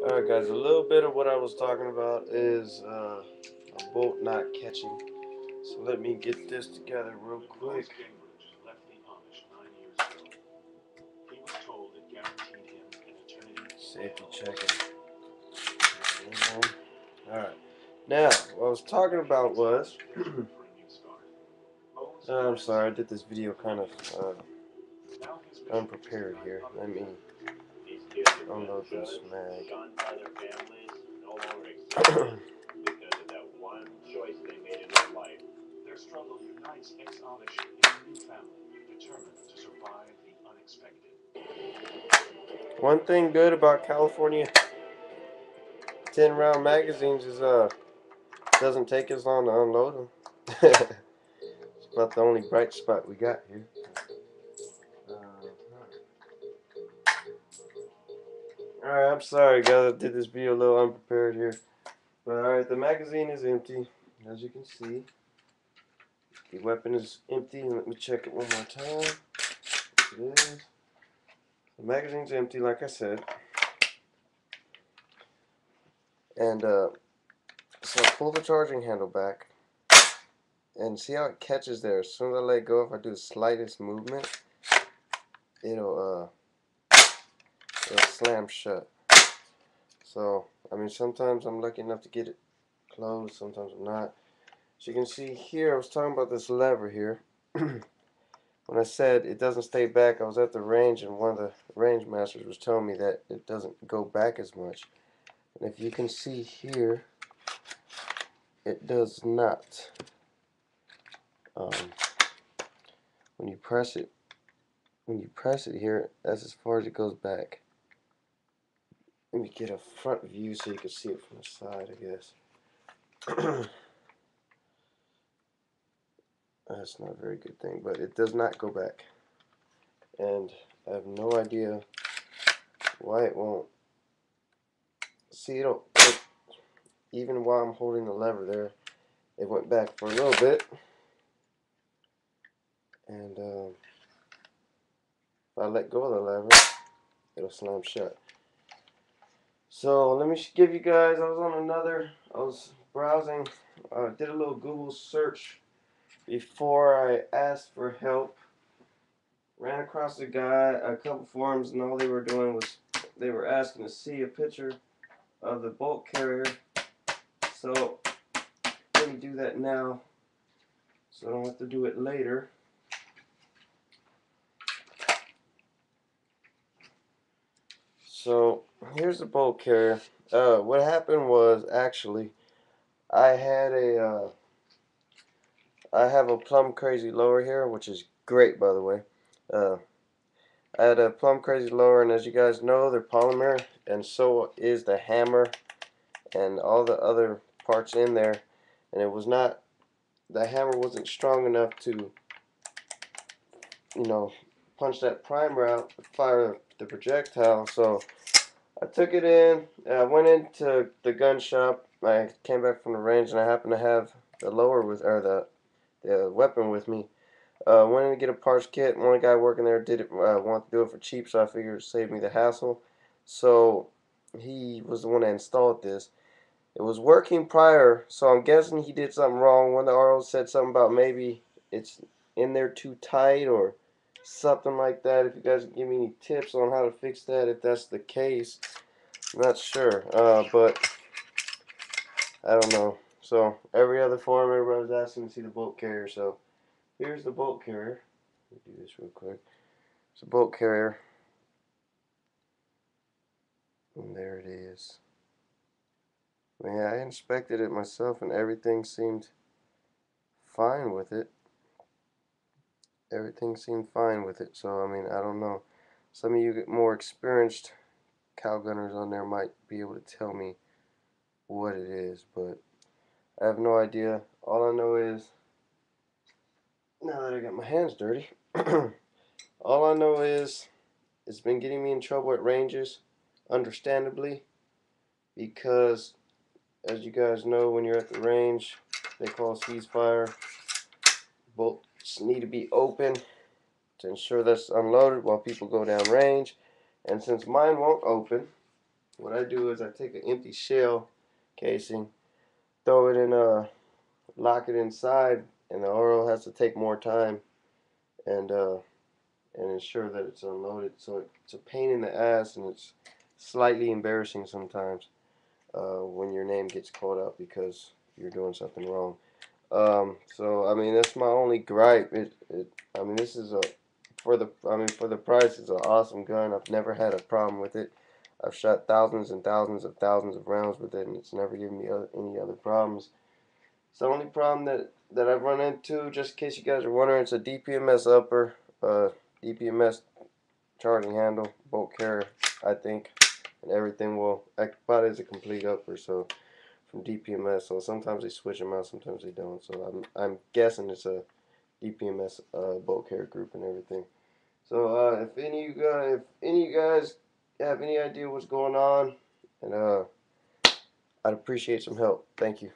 Alright guys, a little bit of what I was talking about is a bolt not catching. So let me get this together real quick. Safety checking. Alright. Now, what I was talking about was I'm sorry, I did this video kind of unprepared here. Let me unload this mag. Their struggle unites ex-Amish in a new family, determined to survive the unexpected. One thing good about California 10-round magazines is doesn't take as long to unload them. It's about the only bright spot we got here. Alright, I'm sorry guys, I did this video a little unprepared here. But alright, the magazine is empty, as you can see. The weapon is empty, and let me check it one more time. It is. The magazine's empty, like I said. And so I pull the charging handle back. And see how it catches there. As soon as I let go, if I do the slightest movement, it'll slam shut. So, I mean, sometimes I'm lucky enough to get it closed, sometimes I'm not. As you can see here, I was talking about this lever here. When I said it doesn't stay back, I was at the range, and one of the range masters was telling me that it doesn't go back as much. And if you can see here, it does not. When you press it here, that's as far as it goes back. Let me get a front view so you can see it from the side, I guess. That's not a very good thing, but it does not go back. And I have no idea why it won't. See, even while I'm holding the lever there, it went back for a little bit. And if I let go of the lever, it'll slam shut. So let me give you guys, I was browsing, did a little Google search before I asked for help. Ran across a couple forums, and all they were doing was they were asking to see a picture of the bolt carrier. So let me do that now so I don't have to do it later. So here's the bolt carrier. What happened was, actually, I have a plumb crazy lower here, which is great, by the way. I had a plumb crazy lower, and as you guys know, they're polymer, and so is the hammer and all the other parts in there. And the hammer wasn't strong enough to, punch that primer out, fire the projectile. So I took it in, I went into the gun shop. I came back from the range, and I happened to have the the weapon with me. Went in to get a parts kit. One guy working there didn't want to do it for cheap, so I figured it saved me the hassle. So he was the one that installed this. It was working prior, so I'm guessing he did something wrong. One of the ROs said something about maybe it's in there too tight or something like that. If you guys can give me any tips on how to fix that, if that's the case, I'm not sure. But I don't know. So every other forum, everybody was asking to see the bolt carrier. So here's the bolt carrier. Let me do this real quick. It's a bolt carrier. And there it is. Man, I inspected it myself, and everything seemed fine with it. Everything seemed fine with it. So, I mean, I don't know. Some of you more experienced calgunners on there might be able to tell me what it is, but I have no idea. All I know is, now that I got my hands dirty, all I know is it's been getting me in trouble at ranges, understandably, because as you guys know, when you're at the range, they call a ceasefire. Bolts need to be open to ensure that's unloaded while people go down range. And since mine won't open, what I do is I take an empty shell casing, throw it in lock it inside, and the oil has to take more time and ensure that it's unloaded. So it's a pain in the ass, and it's slightly embarrassing sometimes when your name gets called out because you're doing something wrong. So I mean that's my only gripe. I mean this is a for the price it's an awesome gun. I've never had a problem with it. I've shot thousands and thousands of rounds with it, and it's never given me any other problems. It's the only problem that I've run into, just in case you guys are wondering, it's a DPMS upper, DPMS charging handle, bolt carrier, I think, and everything will act about as a complete upper. So from DPMS, so sometimes they switch them out, sometimes they don't. So I'm guessing it's a DPMS bolt carrier group and everything. So if any of you guys have any idea what's going on, and I'd appreciate some help. Thank you.